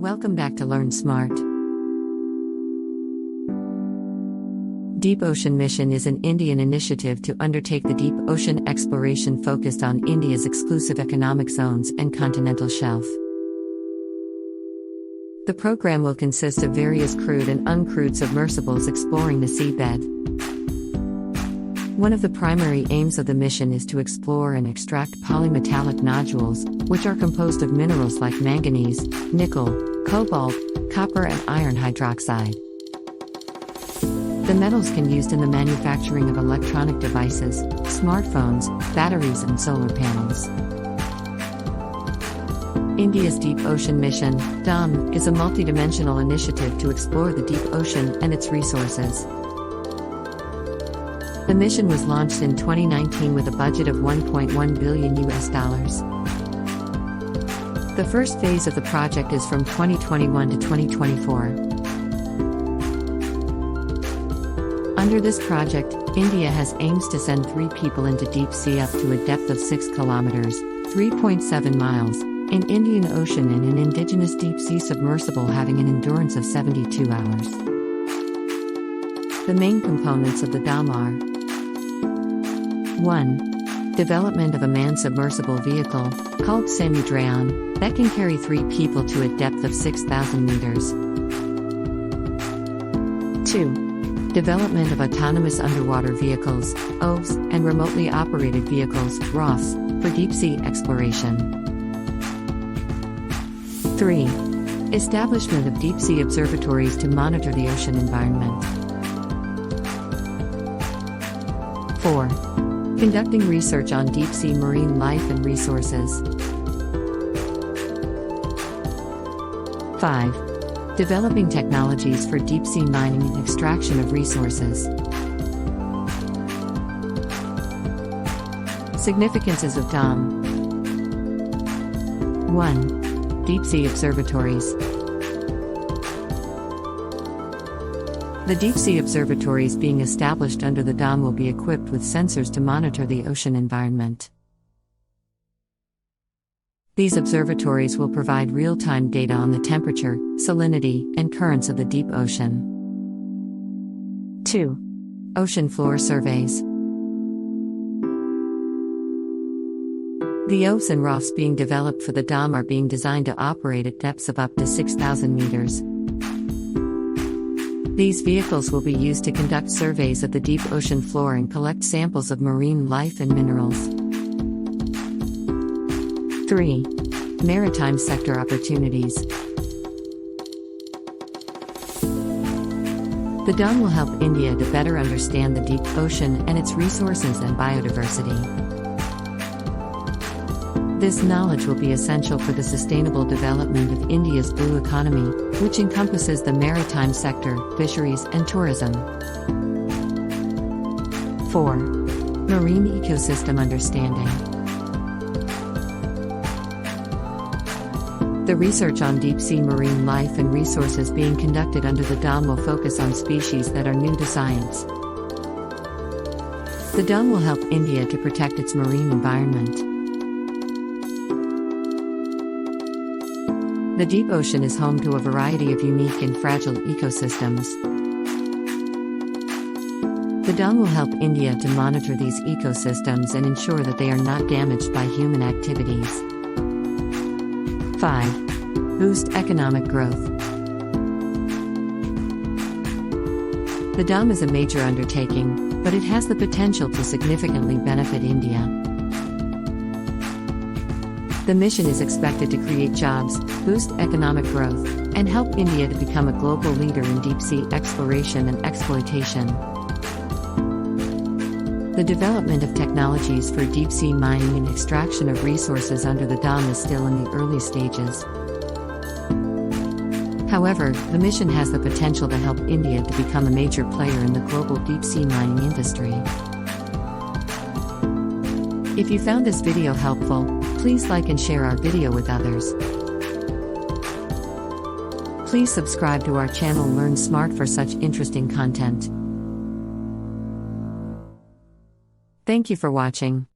Welcome back to Learn Smart. Deep Ocean Mission is an Indian initiative to undertake the deep ocean exploration focused on India's exclusive economic zones and continental shelf. The program will consist of various crewed and uncrewed submersibles exploring the seabed. One of the primary aims of the mission is to explore and extract polymetallic nodules, which are composed of minerals like manganese, nickel, cobalt, copper and iron hydroxide. The metals can be used in the manufacturing of electronic devices, smartphones, batteries and solar panels. India's Deep Ocean Mission, DOM, is a multidimensional initiative to explore the deep ocean and its resources. The mission was launched in 2019 with a budget of $1.1 billion. The first phase of the project is from 2021 to 2024. Under this project, India has aims to send 3 people into deep sea up to a depth of 6 kilometers, 3.7 miles, in Indian Ocean in an indigenous deep sea submersible having an endurance of 72 hours. The main components of the DOM are 1. Development of a manned submersible vehicle, called Samudrayaan, that can carry 3 people to a depth of 6,000 meters. 2. Development of autonomous underwater vehicles, OVs, and remotely operated vehicles, ROVs, for deep-sea exploration. 3. Establishment of deep-sea observatories to monitor the ocean environment. 4. Conducting research on deep-sea marine life and resources. 5. Developing technologies for deep-sea mining and extraction of resources. Significances of DOM. 1. Deep-sea observatories. The deep-sea observatories being established under the DOM will be equipped with sensors to monitor the ocean environment. These observatories will provide real-time data on the temperature, salinity, and currents of the deep ocean. 2. Ocean floor surveys. The OVs and ROVs being developed for the DOM are being designed to operate at depths of up to 6,000 meters. These vehicles will be used to conduct surveys of the deep ocean floor and collect samples of marine life and minerals. 3. Maritime sector opportunities. The DOM will help India to better understand the deep ocean and its resources and biodiversity. This knowledge will be essential for the sustainable development of India's blue economy, which encompasses the maritime sector, fisheries, and tourism. 4. Marine ecosystem understanding. The research on deep-sea marine life and resources being conducted under the DOM will focus on species that are new to science. The DOM will help India to protect its marine environment. The deep ocean is home to a variety of unique and fragile ecosystems. The DOM will help India to monitor these ecosystems and ensure that they are not damaged by human activities. 5. Boost economic growth. The DOM is a major undertaking, but it has the potential to significantly benefit India. The mission is expected to create jobs, boost economic growth, and help India to become a global leader in deep-sea exploration and exploitation. The development of technologies for deep-sea mining and extraction of resources under the DOM is still in the early stages. However, the mission has the potential to help India to become a major player in the global deep-sea mining industry. If you found this video helpful, please like and share our video with others. Please subscribe to our channel Learn Smart for such interesting content. Thank you for watching.